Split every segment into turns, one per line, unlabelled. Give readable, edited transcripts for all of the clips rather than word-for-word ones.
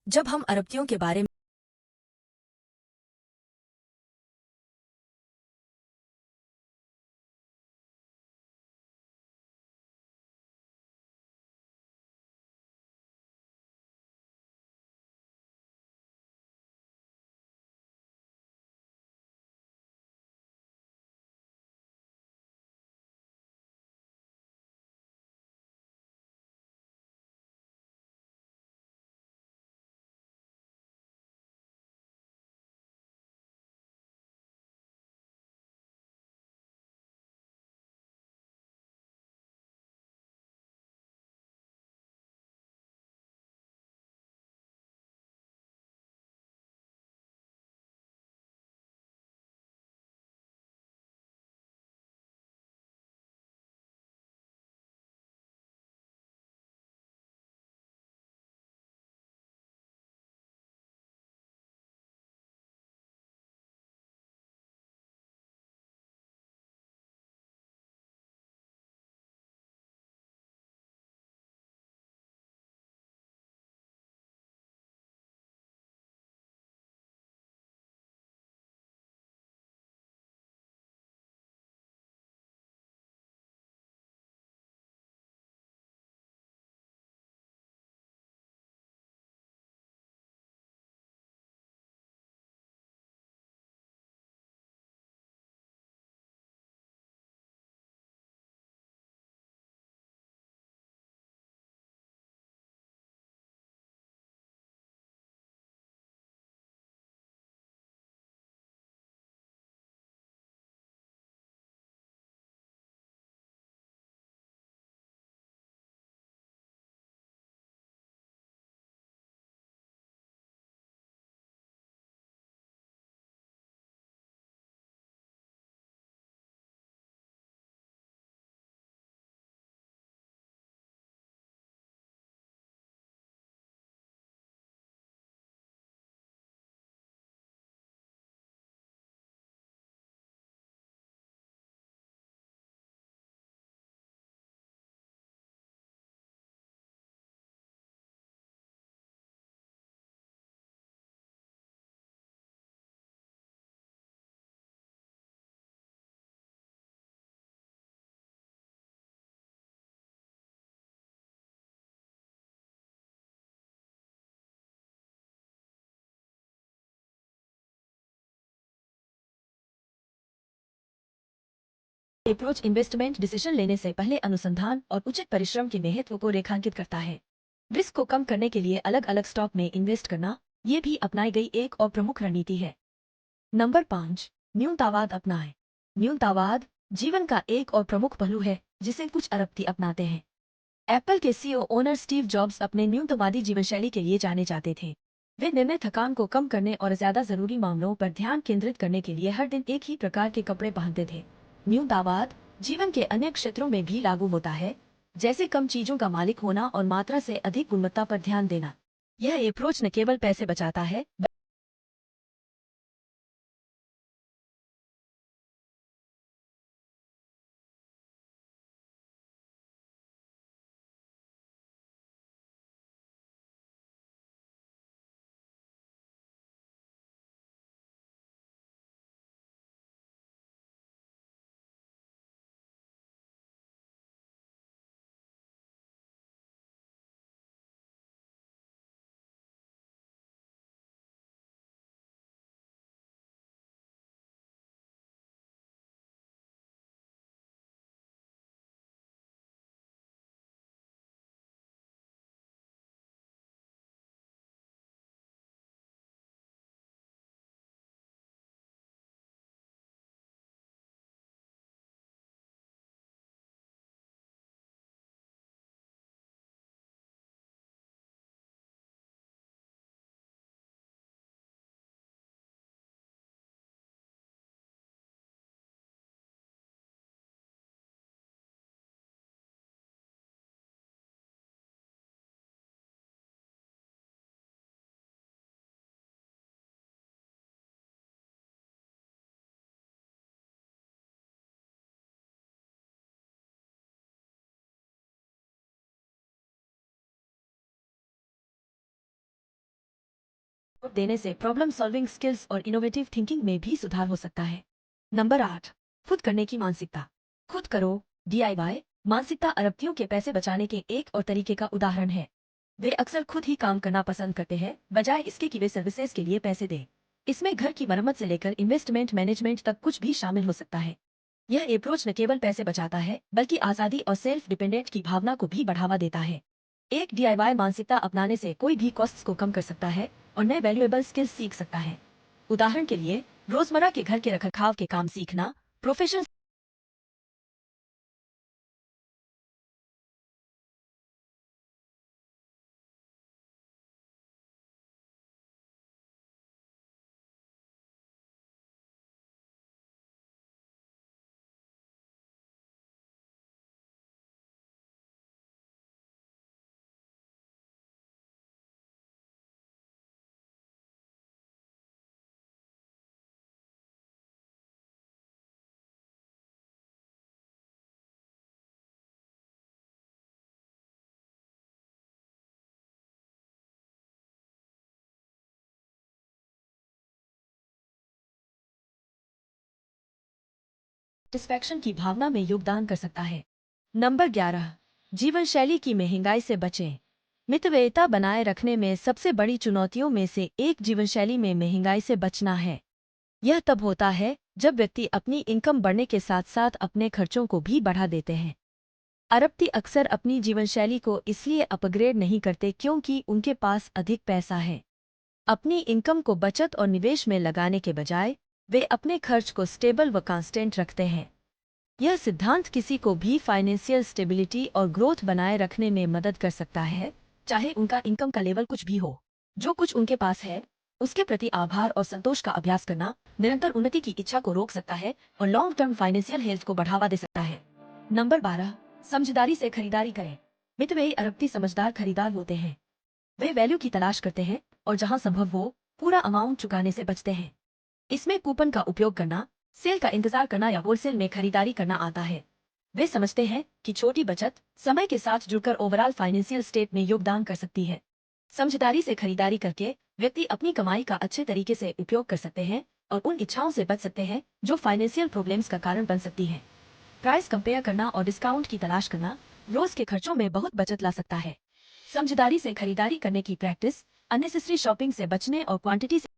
जब हम अरबतियों के बारे में अप्रोच इन्वेस्टमेंट डिसीजन लेने से पहले अनुसंधान और उचित परिश्रम के महत्व को रेखांकित करता है। रिस्क को कम करने के लिए अलग अलग स्टॉक में इन्वेस्ट करना ये भी अपनाई गई एक और प्रमुख रणनीति है। नंबर 5, न्यूनतावाद अपनाएं। न्यूनतावाद जीवन का एक और प्रमुख पहलू है जिसे कुछ अरबती अपनाते हैं। एप्पल के सीईओ ओनर स्टीव जॉब्स अपने न्यूनतमवादी जीवनशैली के लिए जाने जाते थे। वे निर्णय थकान को कम करने और ज्यादा जरूरी मामलों पर ध्यान केंद्रित करने के लिए हर दिन एक ही प्रकार के कपड़े पहनते थे। न्यूनतावाद जीवन के अन्य क्षेत्रों में भी लागू होता है, जैसे कम चीजों का मालिक होना और मात्रा से अधिक गुणवत्ता पर ध्यान देना। यह अप्रोच न केवल पैसे बचाता है देने से प्रॉब्लम सॉल्विंग स्किल्स और इनोवेटिव थिंकिंग में भी सुधार हो सकता है। नंबर 8, खुद करने की मानसिकता। खुद करो DIY मानसिकता अरबतियों के पैसे बचाने के एक और तरीके का उदाहरण है। वे अक्सर खुद ही काम करना पसंद करते हैं, बजाय इसके कि वे सर्विसेज के लिए पैसे दें। इसमें घर की मरम्मत से लेकर इन्वेस्टमेंट मैनेजमेंट तक कुछ भी शामिल हो सकता है। यह अप्रोच न केवल पैसे बचाता है, बल्कि आजादी और सेल्फ डिपेंडेंट की भावना को भी बढ़ावा देता है। एक DIY मानसिकता अपनाने से कोई भी कॉस्ट्स को कम कर सकता है और नए वैल्यूएबल स्किल्स सीख सकता है। उदाहरण के लिए, रोजमर्रा के घर के रखरखाव के काम सीखना, प्रोफेशनल सेटिस्फैक्शन की भावना में योगदान कर सकता है। नंबर 11, जीवन शैली की महंगाई से बचें। मितव्ययिता बनाए रखने में सबसे बड़ी चुनौतियों में से एक जीवन शैली में महंगाई से बचना है। यह तब होता है जब व्यक्ति अपनी इनकम बढ़ने के साथ साथ अपने खर्चों को भी बढ़ा देते हैं। अरबती अक्सर अपनी जीवन शैली को इसलिए अपग्रेड नहीं करते क्योंकि उनके पास अधिक पैसा है। अपनी इनकम को बचत और निवेश में लगाने के बजाय वे अपने खर्च को स्टेबल व कांस्टेंट रखते हैं। यह सिद्धांत किसी को भी फाइनेंशियल स्टेबिलिटी और ग्रोथ बनाए रखने में मदद कर सकता है, चाहे उनका इनकम का लेवल कुछ भी हो। जो कुछ उनके पास है, उसके प्रति आभार और संतोष का अभ्यास करना निरंतर उन्नति की इच्छा को रोक सकता है और लॉन्ग टर्म फाइनेंशियल हेल्थ को बढ़ावा दे सकता है। नंबर 12, समझदारी से खरीदारी करें। मितव्ययी अरबती समझदार खरीदार होते हैं। वे वैल्यू की तलाश करते हैं और जहां संभव हो पूरा अमाउंट चुकाने से बचते हैं। इसमें कूपन का उपयोग करना, सेल का इंतजार करना या होलसेल में खरीदारी करना आता है। वे समझते हैं कि छोटी बचत समय के साथ जुड़कर ओवरऑल फाइनेंशियल स्टेट में योगदान कर सकती है। समझदारी से खरीदारी करके व्यक्ति अपनी कमाई का अच्छे तरीके से उपयोग कर सकते हैं और उन इच्छाओं से बच सकते हैं जो फाइनेंशियल प्रॉब्लम्स का कारण बन सकती हैं। प्राइस कंपेयर करना और डिस्काउंट की तलाश करना रोज के खर्चों में बहुत बचत ला सकता है। समझदारी से खरीदारी करने की प्रैक्टिस अननेसेसरी शॉपिंग से बचने और क्वांटिटी से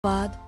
बाद